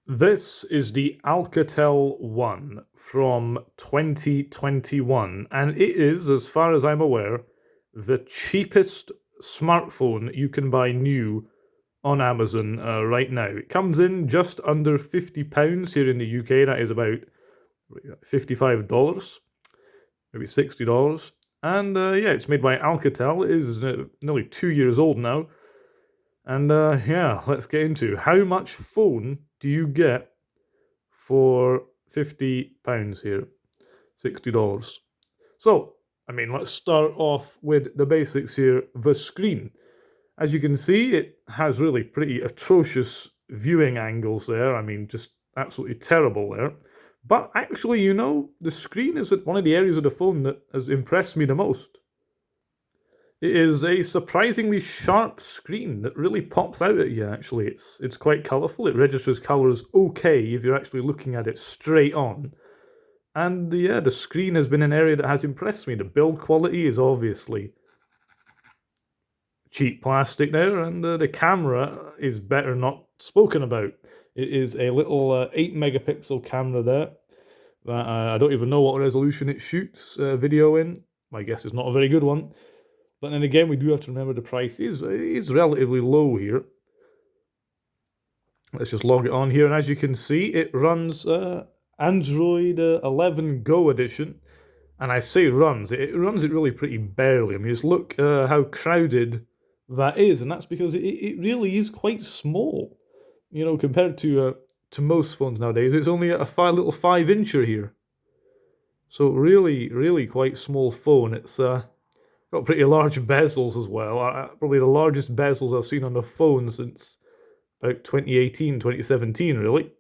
This is the Alcatel One from 2021, and it is, as far as I'm aware, the cheapest smartphone you can buy new on Amazon right now. It comes in just under £50 here in the UK. That is about $55, maybe $60. And yeah, it's made by Alcatel. It is nearly 2 years old now. And yeah, let's get into how much phone do you get for £50 here, $60. So, I mean, let's start off with the basics here. The screen. As you can see, it has really pretty atrocious viewing angles there. I mean, just absolutely terrible there. But actually, the screen is one of the areas of the phone that has impressed me the most. It is a surprisingly sharp screen that really pops out at you, actually. It's quite colourful. It registers colours okay if you're actually looking at it straight on. And yeah, the screen has been an area that has impressed me. The build quality is obviously cheap plastic there, and the camera is better not spoken about. It is a little 8 megapixel camera there. That I don't even know what resolution it shoots video in. My guess is not a very good one. But then again, we do have to remember the price is relatively low here. Let's just log it on here, and as you can see, it runs Android 11 Go edition. And I say runs, it runs it really pretty barely. I mean, just look how crowded that is, and that's because it really is quite small. Compared to most phones nowadays, it's only a little 5-incher here. So really, really quite small phone. It's got pretty large bezels as well. Probably the largest bezels I've seen on a phone since about 2018, 2017, really.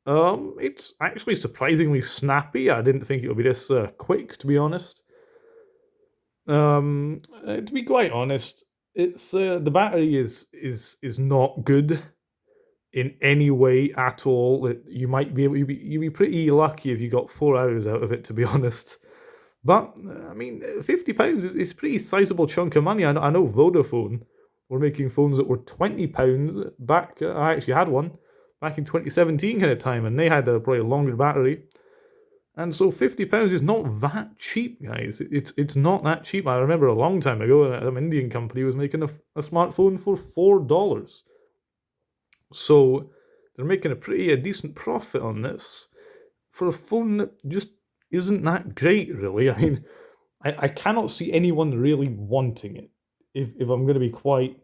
It's actually surprisingly snappy. I didn't think it would be this quick, to be honest. To be quite honest, it's the battery is not good in any way at all. You might be able you'd be pretty lucky if you got 4 hours out of it, to be honest. But I mean, £50 is a pretty sizable chunk of money. I know Vodafone were making phones that were £20 back. I actually had one back in 2017 kind of time, and they had probably a longer battery. And so £50 is not that cheap, guys. It's not that cheap. I remember a long time ago, an Indian company was making a smartphone for $4. So they're making a decent profit on this for a phone that just isn't that great, really. I mean, I cannot see anyone really wanting it, if I'm going to be quite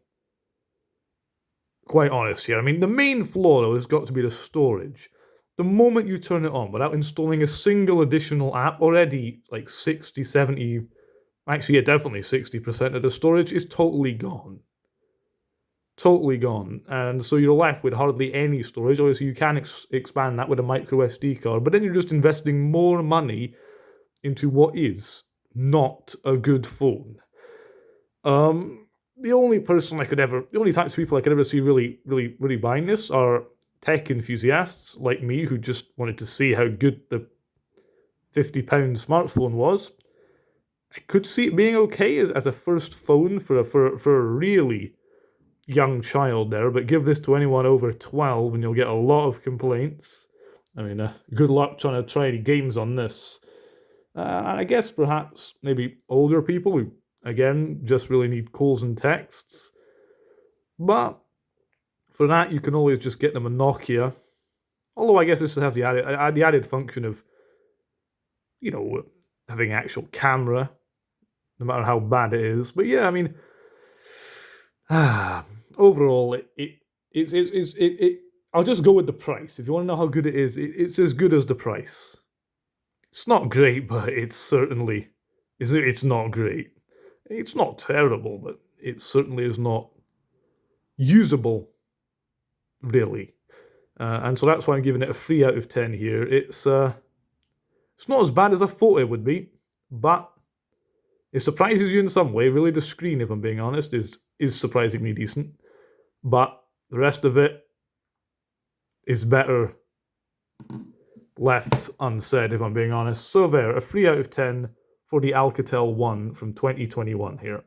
honest here. I mean, the main flaw, though, has got to be the storage. The moment you turn it on, without installing a single additional app, already like 60, 70, actually, yeah, definitely 60% of the storage is totally gone. Totally gone. And so you're left with hardly any storage. Obviously, you can expand that with a micro SD card, but then you're just investing more money into what is not a good phone. The only types of people I could ever see really buying this are tech enthusiasts like me who just wanted to see how good the £50 smartphone was. I could see it being okay as a first phone for a really young child there, but give this to anyone over 12 and you'll get a lot of complaints. I mean, good luck trying to try any games on this. I guess perhaps maybe older people who, again, just really need calls and texts. But for that, you can always just get them a Nokia. Although I guess this would have the added function of, having an actual camera, no matter how bad it is. But yeah, I mean, overall, I'll just go with the price. If you want to know how good it is, it's as good as the price. It's not great, but it's not great. It's not terrible, but it certainly is not usable, really. And so that's why I'm giving it a 3 out of 10 here. It's not as bad as I thought it would be, but it surprises you in some way. Really, the screen, if I'm being honest, is surprisingly decent. But the rest of it is better left unsaid, if I'm being honest. So there, a 3 out of 10 for the Alcatel One from 2021 here.